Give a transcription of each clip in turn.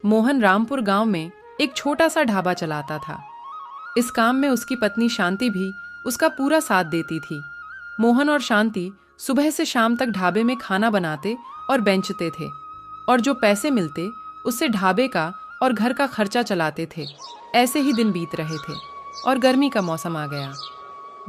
मोहन रामपुर गांव में एक छोटा सा ढाबा चलाता था। इस काम में उसकी पत्नी शांति भी उसका पूरा साथ देती थी। मोहन और शांति सुबह से शाम तक ढाबे में खाना बनाते और बेचते थे, और जो पैसे मिलते उससे ढाबे का और घर का खर्चा चलाते थे। ऐसे ही दिन बीत रहे थे और गर्मी का मौसम आ गया।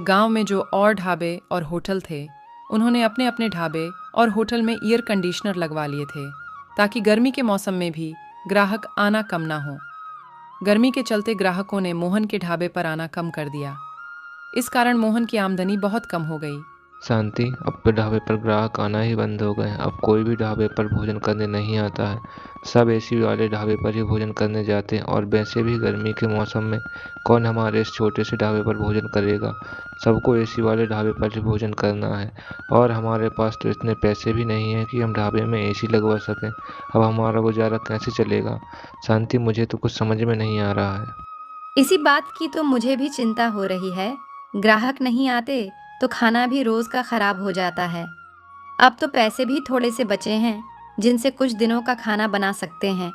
गांव में जो और ढाबे और होटल थे, उन्होंने अपने अपने ढाबे और होटल में एयर कंडीशनर लगवा लिए थे, ताकि गर्मी के मौसम में भी ग्राहक आना कम ना हो। गर्मी के चलते ग्राहकों ने मोहन के ढाबे पर आना कम कर दिया। इस कारण मोहन की आमदनी बहुत कम हो गई। शांति, अब तो ढाबे पर ग्राहक आना ही बंद हो गए। अब कोई भी ढाबे पर भोजन करने नहीं आता है। सब एसी वाले ढाबे पर ही भोजन करने जाते हैं, और वैसे भी गर्मी के मौसम में कौन हमारे इस छोटे से ढाबे पर भोजन करेगा। सबको एसी वाले ढाबे पर ही भोजन करना है, और हमारे पास तो इतने पैसे भी नहीं हैं कि हम ढाबे में एसी लगवा सकें। अब हमारा गुजारा कैसे चलेगा? शांति, मुझे तो कुछ समझ में नहीं आ रहा है। इसी बात की तो मुझे भी चिंता हो रही है। ग्राहक नहीं आते तो खाना भी रोज का खराब हो जाता है। अब तो पैसे भी थोड़े से बचे हैं, जिनसे कुछ दिनों का खाना बना सकते हैं।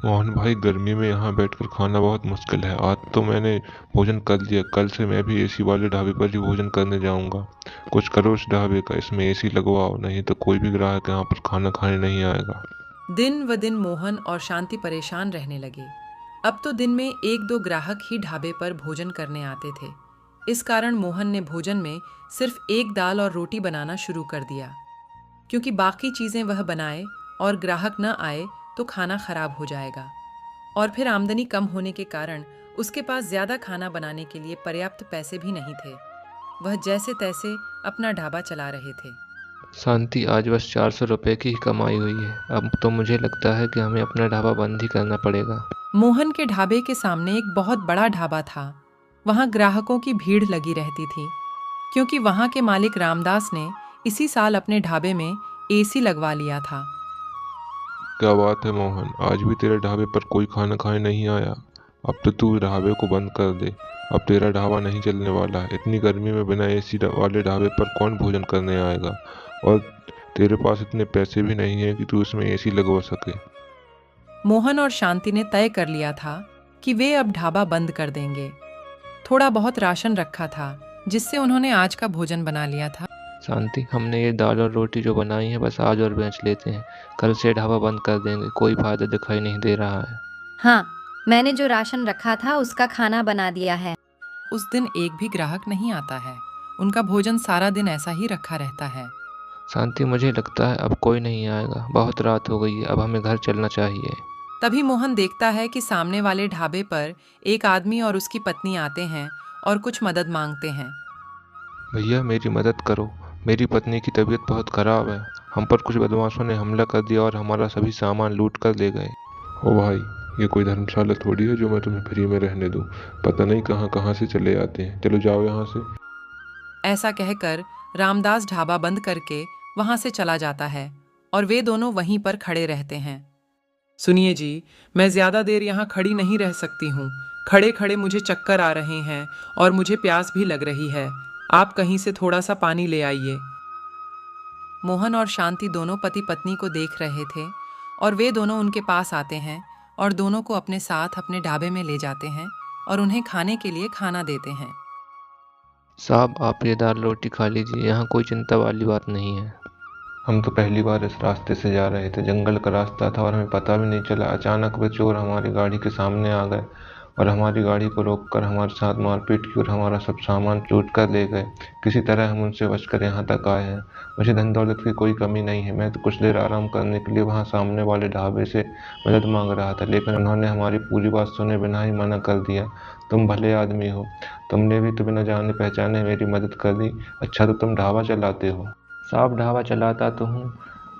मोहन भाई, गर्मी में यहाँ बैठकर खाना बहुत मुश्किल है। आज तो मैंने भोजन कर लिया, कल से मैं भी एसी वाले ढाबे पर ही भोजन करने जाऊंगा। कुछ करो उस ढाबे का, इसमें एसी लगवाओ, नहीं तो कोई भी ग्राहक यहाँ पर खाना खाने नहीं आएगा। दिन व दिन मोहन और शांति परेशान रहने लगे। अब तो दिन में एक दो ग्राहक ही ढाबे पर भोजन करने आते थे। इस कारण मोहन ने भोजन में सिर्फ एक दाल और रोटी बनाना शुरू कर दिया, क्योंकि बाकी चीज़ें वह बनाए और ग्राहक न आए तो खाना खराब हो जाएगा। और फिर आमदनी कम होने के कारण उसके पास ज़्यादा खाना बनाने के लिए पर्याप्त पैसे भी नहीं थे। वह जैसे तैसे अपना ढाबा चला रहे थे। शांति, आज बस 400 रुपये की ही कमाई हुई है। अब तो मुझे लगता है कि हमें अपना ढाबा बंद ही करना पड़ेगा। मोहन के ढाबे के सामने एक बहुत बड़ा ढाबा था। वहाँ ग्राहकों की भीड़ लगी रहती थी, क्योंकि वहाँ के मालिक रामदास ने इसी साल अपने ढाबे में एसी लगवा लिया था। क्या बात है मोहन, आज भी तेरे ढाबे पर कोई खाना खाने नहीं आया? अब तो तू ढाबे को बंद कर दे। अब तेरा ढाबा नहीं चलने वाला है। इतनी गर्मी में बिना एसी वाले ढाबे पर कौन भोजन करने आएगा? और तेरे पास इतने पैसे भी नहीं है कि तू इसमें एसी लगवा सके। मोहन और शांति ने तय कर लिया था कि वे अब ढाबा बंद कर देंगे। थोड़ा बहुत राशन रखा था, जिससे उन्होंने आज का भोजन बना लिया था। शांति, हमने ये दाल और रोटी जो बनाई है बस आज और बेच लेते हैं। कल से ढाबा बंद कर देंगे। कोई फायदा दिखाई नहीं दे रहा है। हाँ, मैंने जो राशन रखा था उसका खाना बना दिया है। उस दिन एक भी ग्राहक नहीं आता है। उनका भोजन सारा दिन ऐसा ही रखा रहता है। शांति, मुझे लगता है अब कोई नहीं आएगा। बहुत रात हो गई है, अब हमें घर चलना चाहिए। तभी मोहन देखता है कि सामने वाले ढाबे पर एक आदमी और उसकी पत्नी आते हैं और कुछ मदद मांगते हैं। भैया, मेरी मदद करो। मेरी पत्नी की तबीयत बहुत खराब है। हम पर कुछ बदमाशों ने हमला कर दिया और हमारा सभी सामान लूट कर ले गए। ओ भाई, ये कोई धर्मशाला थोड़ी है जो मैं तुम्हें फ्री में रहने दूँ। पता नहीं कहाँ कहाँ से चले आते हैं। चलो जाओ यहाँ से। ऐसा कहकर रामदास ढाबा बंद करके वहां से चला जाता है, और वे दोनों वहीं पर खड़े रहते हैं। सुनिए जी, मैं ज्यादा देर यहाँ खड़ी नहीं रह सकती हूँ। खड़े खड़े मुझे चक्कर आ रहे हैं और मुझे प्यास भी लग रही है। आप कहीं से थोड़ा सा पानी ले आइए। मोहन और शांति दोनों पति पत्नी को देख रहे थे, और वे दोनों उनके पास आते हैं और दोनों को अपने साथ अपने ढाबे में ले जाते हैं और उन्हें खाने के लिए खाना देते हैं। साहब, आप ये दाल रोटी खा लीजिए, यहाँ कोई चिंता वाली बात नहीं है। हम तो पहली बार इस रास्ते से जा रहे थे। जंगल का रास्ता था और हमें पता भी नहीं चला। अचानक वे चोर हमारी गाड़ी के सामने आ गए और हमारी गाड़ी को रोककर हमारे साथ मारपीट की और हमारा सब सामान लूट कर ले गए। किसी तरह हम उनसे बचकर यहाँ तक आए हैं। मुझे धन दौलत की कोई कमी नहीं है। मैं तो कुछ देर आराम करने के लिए वहाँ सामने वाले ढाबे से मदद मांग रहा था, लेकिन उन्होंने हमारी पूरी बात सुने बिना ही मना कर दिया। तुम भले आदमी हो, तुमने भी तो बिना जाने पहचाने मेरी मदद कर दी। अच्छा, तो तुम ढाबा चलाते हो? साहब, ढाबा चलाता तो हूँ,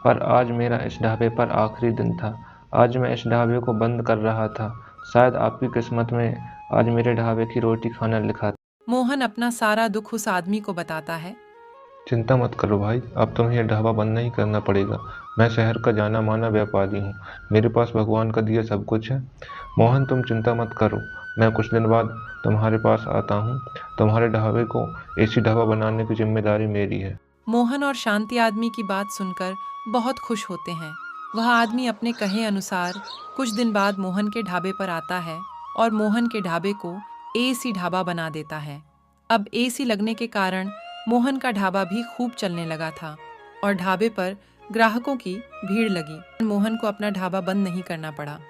पर आज मेरा इस ढाबे पर आखिरी दिन था। आज मैं इस ढाबे को बंद कर रहा था। शायद आपकी किस्मत में आज मेरे ढाबे की रोटी खाना लिखा था। मोहन अपना सारा दुख उस आदमी को बताता है। चिंता मत करो भाई, अब तुम्हें यह ढाबा बंद नहीं करना पड़ेगा। मैं शहर का जाना माना व्यापारी हूँ। मेरे पास भगवान का दिया सब कुछ है। मोहन, तुम चिंता मत करो। मैं कुछ दिन बाद तुम्हारे पास आता हूँ। तुम्हारे ढाबे को एसी ढाबा बनाने की जिम्मेदारी मेरी है। मोहन और शांति आदमी की बात सुनकर बहुत खुश होते हैं। वह आदमी अपने कहे अनुसार कुछ दिन बाद मोहन के ढाबे पर आता है और मोहन के ढाबे को एसी ढाबा बना देता है। अब एसी लगने के कारण मोहन का ढाबा भी खूब चलने लगा था और ढाबे पर ग्राहकों की भीड़ लगी। मोहन को अपना ढाबा बंद नहीं करना पड़ा।